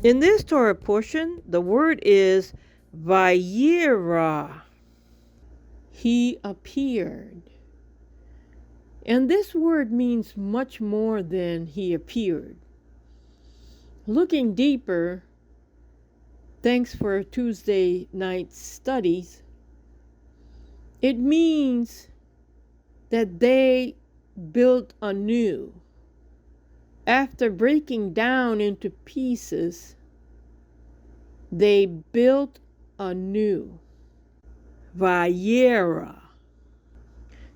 In this Torah portion, the word is Vayera. He appeared. And this word means much more than he appeared. Looking deeper, thanks for Tuesday night's studies, it means that they built anew. After breaking down into pieces, they built anew. Vayera.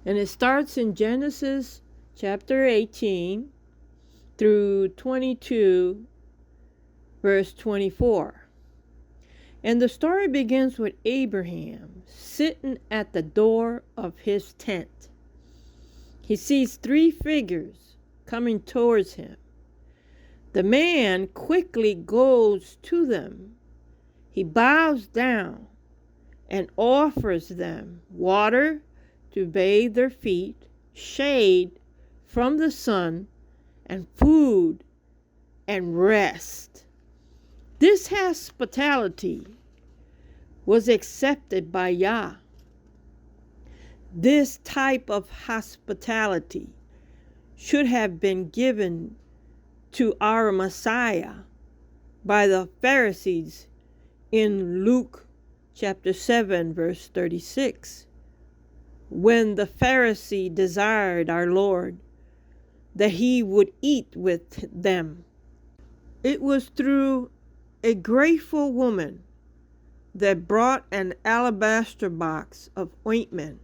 And it starts in Genesis chapter 18 through 22, verse 24. And the story begins with Abraham sitting at the door of his tent. He sees three figures coming towards him. The man quickly goes to them. He bows down and offers them water to bathe their feet, shade from the sun, and food and rest. This hospitality was accepted by Yah. This type of hospitality should have been given to our Messiah by the Pharisees in Luke chapter 7, verse 36. When the Pharisee desired our Lord that he would eat with them, it was through a grateful woman that brought an alabaster box of ointment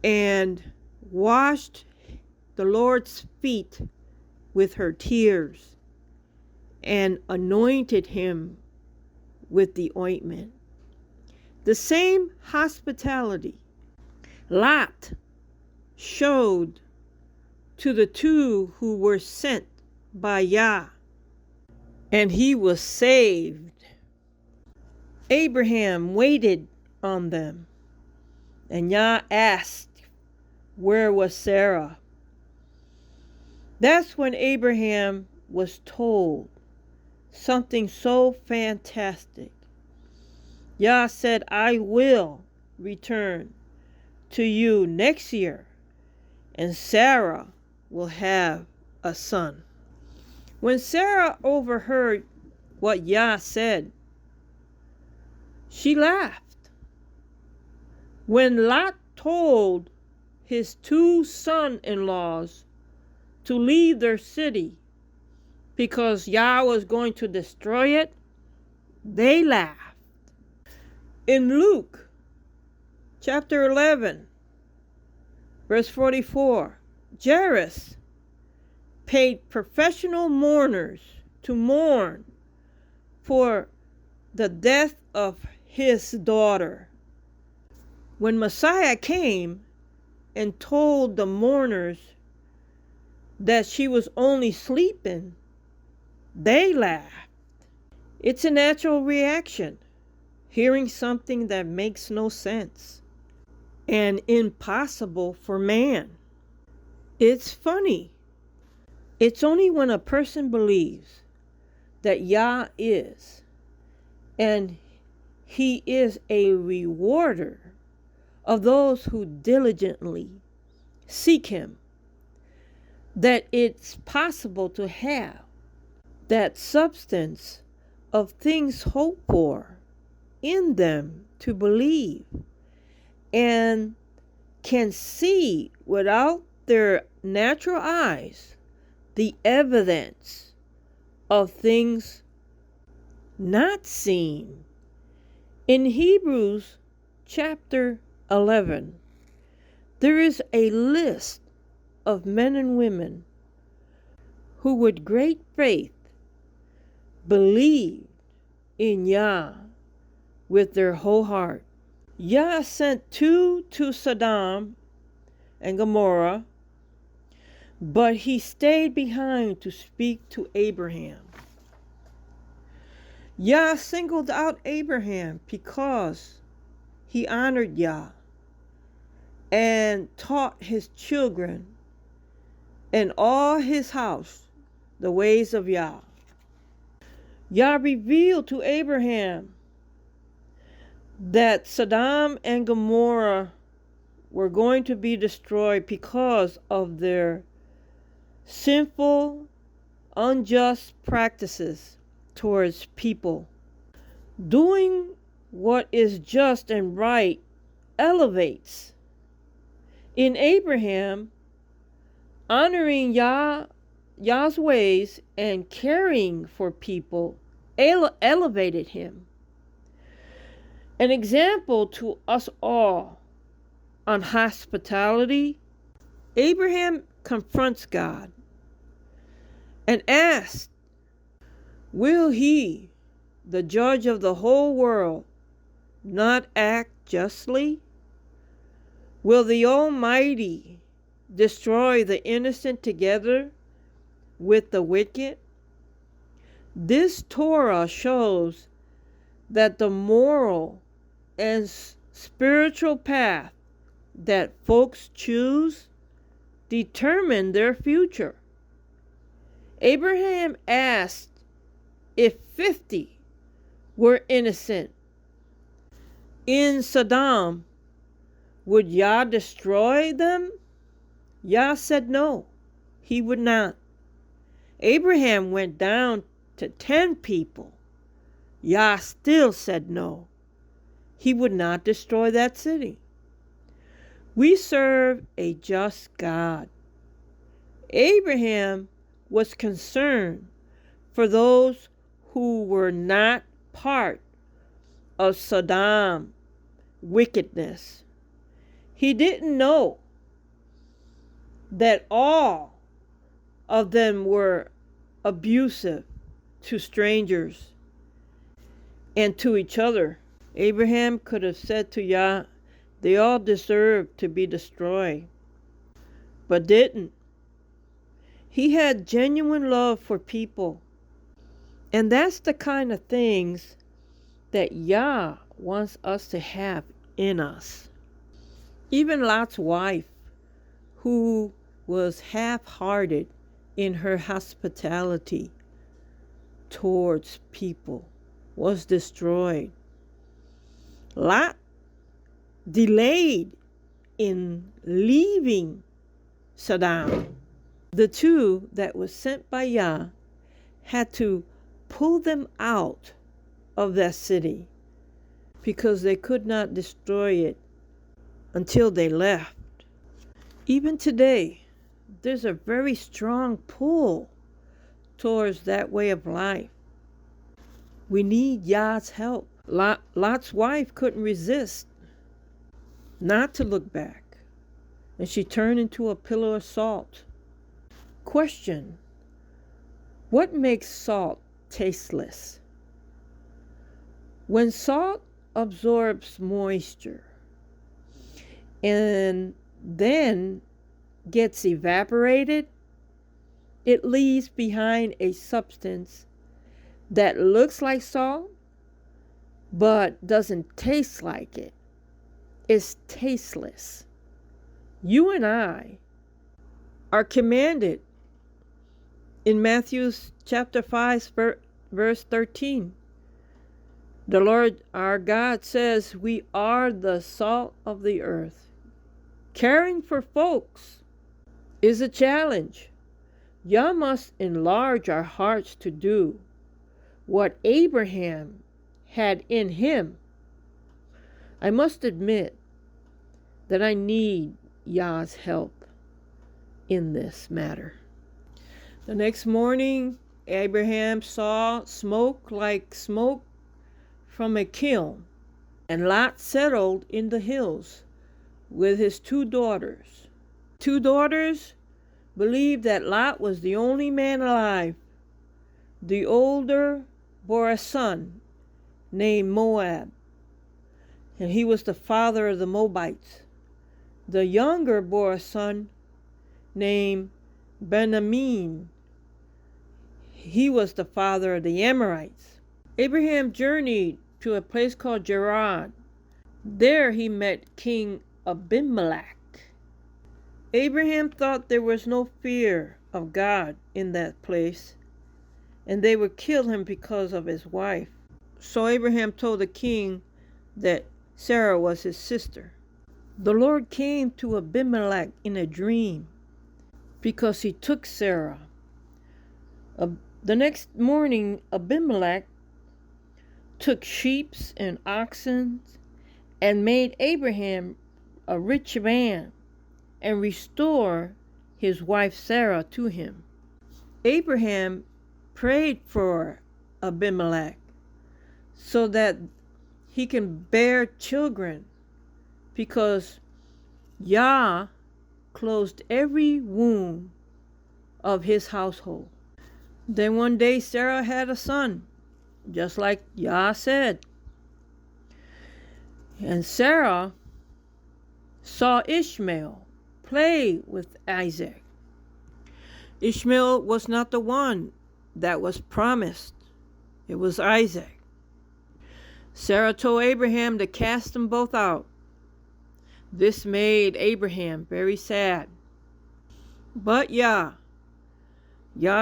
and washed the Lord's feet with her tears and anointed him with the ointment. The same hospitality Lot showed to the two who were sent by Yah, and he was saved. Abraham waited on them, and Yah asked, where was Sarah? That's when Abraham was told something so fantastic. Yah said, I will return to you next year, and Sarah will have a son. When Sarah overheard what Yah said, she laughed. When Lot told his two son-in-laws to leave their city because Yah was going to destroy it, they laughed. In Luke chapter 11, verse 44, Jairus paid professional mourners to mourn for the death of his daughter. When Messiah came and told the mourners that she was only sleeping, they laughed. It's a natural reaction, hearing something that makes no sense and impossible for man. It's funny. It's only when a person believes that Yah is, and he is a rewarder of those who diligently seek him, that it's possible to have that substance of things hoped for in them to believe, and can see without their natural eyes the evidence of things not seen. In Hebrews chapter 11, there is a list of men and women who with great faith believed in Yah with their whole heart. Yah sent two to Sodom and Gomorrah, but he stayed behind to speak to Abraham. Yah singled out Abraham because he honored Yah and taught his children and all his house the ways of Yah. Yah revealed to Abraham that Sodom and Gomorrah were going to be destroyed because of their sinful, unjust practices towards people. Doing what is just and right elevates. In Abraham, honoring Yah's ways and caring for people elevated him. An example to us all on hospitality, Abraham confronts God and asks, will he, the judge of the whole world, not act justly? Will the Almighty destroy the innocent together with the wicked? This Torah shows that the moral and spiritual path that folks choose determine their future. Abraham asked if 50 were innocent in Sodom, would Yah destroy them? Yah said no, he would not. Abraham went down to 10 people. Yah still said no, he would not destroy that city. We serve a just God. Abraham was concerned for those who were not part of Sodom wickedness. He didn't know that all of them were abusive to strangers and to each other. Abraham could have said to Yah, they all deserve to be destroyed, but didn't. He had genuine love for people. And that's the kind of things that Yah wants us to have in us. Even Lot's wife, who was half-hearted in her hospitality towards people, was destroyed. Lot delayed in leaving Sodom. The two that was sent by Yah had to pull them out of that city because they could not destroy it until they left. Even today, there's a very strong pull towards that way of life. We need Yah's help. Lot's wife couldn't resist not to look back, and she turned into a pillar of salt. Question: what makes salt tasteless? When salt absorbs moisture and then gets evaporated, it leaves behind a substance that looks like salt but doesn't taste like it. It's tasteless. You and I are commanded in Matthew chapter 5, verse 13. The Lord our God says we are the salt of the earth. Caring for folks is a challenge. Yah must enlarge our hearts to do what Abraham had in him. I must admit that I need Yah's help in this matter. The next morning, Abraham saw smoke like smoke from a kiln, and Lot settled in the hills with his 2 daughters. 2 daughters believed that Lot was the only man alive. The older bore a son named Moab, and he was the father of the Moabites. The younger bore a son named Benjamin. He was the father of the Amorites. Abraham journeyed to a place called Gerar. There he met King Abimelech. Abraham thought there was no fear of God in that place, and they would kill him because of his wife. So Abraham told the king that Sarah was his sister. The Lord came to Abimelech in a dream because he took Sarah. The next morning, Abimelech took sheep and oxen and made Abraham a rich man and restored his wife Sarah to him. Abraham prayed for Abimelech so that he can bear children, because Yah closed every womb of his household. Then one day Sarah had a son, just like Yah said. And Sarah saw Ishmael play with Isaac. Ishmael was not the one that was promised. It was Isaac. Sarah told Abraham to cast them both out. This made Abraham very sad. But Yah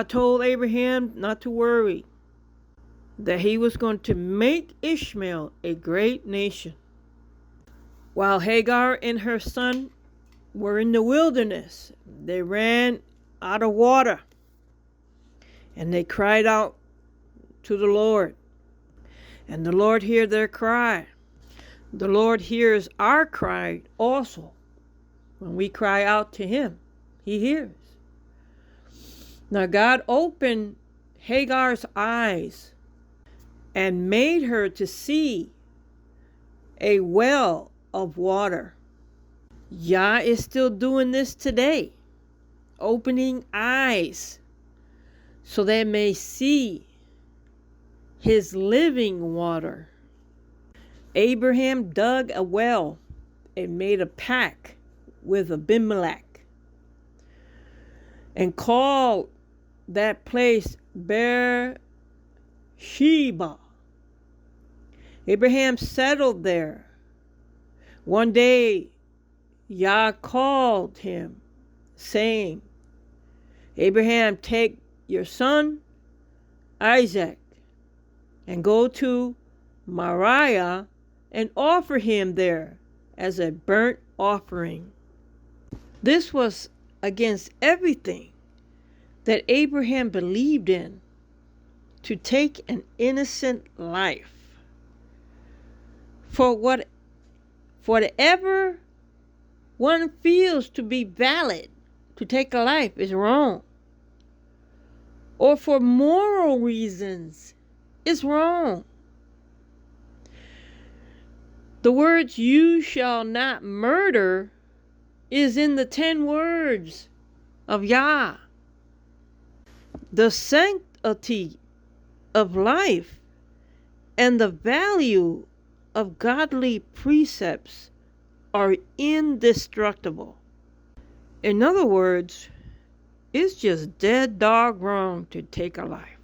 told Abraham not to worry, that he was going to make Ishmael a great nation. While Hagar and her son were in the wilderness, they ran out of water, and they cried out to the Lord. And the Lord heard their cry. The Lord hears our cry also. When we cry out to him, he hears. Now God opened Hagar's eyes and made her to see a well of water. Yah is still doing this today, opening eyes so they may see his living water. Abraham dug a well and made a pact with Abimelech and called that place Beersheba. Abraham settled there. One day, Yah called him, saying, Abraham, take your son, Isaac, and go to Moriah and offer him there as a burnt offering. This was against everything that Abraham believed in, to take an innocent life. For whatever one feels to be valid to take a life is wrong. Or for moral reasons is wrong. The words, you shall not murder, is in the 10 words of Yah. The sanctity of life and the value of godly precepts are indestructible. In other words, it's just dead dog wrong to take a life.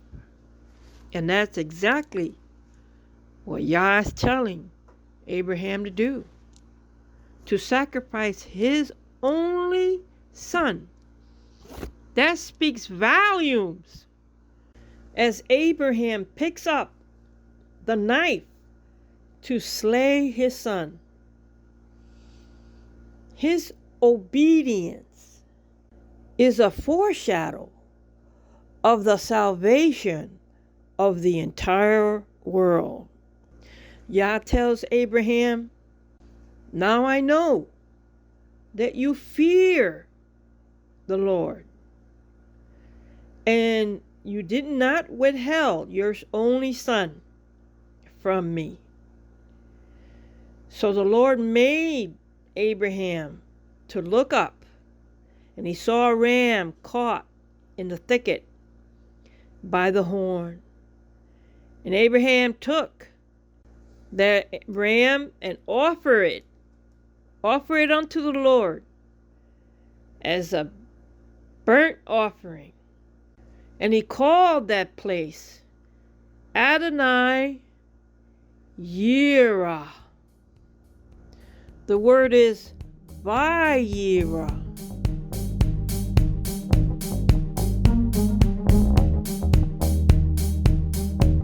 And that's exactly what Yah is telling Abraham to do. To sacrifice his only son. That speaks volumes. As Abraham picks up the knife to slay his son. His obedience is a foreshadow of the salvation of the entire world. Yah tells Abraham, now I know that you fear the Lord, and you did not withhold your only son from me. So the Lord made Abraham to look up, and he saw a ram caught in the thicket by the horn. And Abraham took that ram and offer it unto the Lord as a burnt offering. And he called that place Adonai Yireh. The word is Vayireh.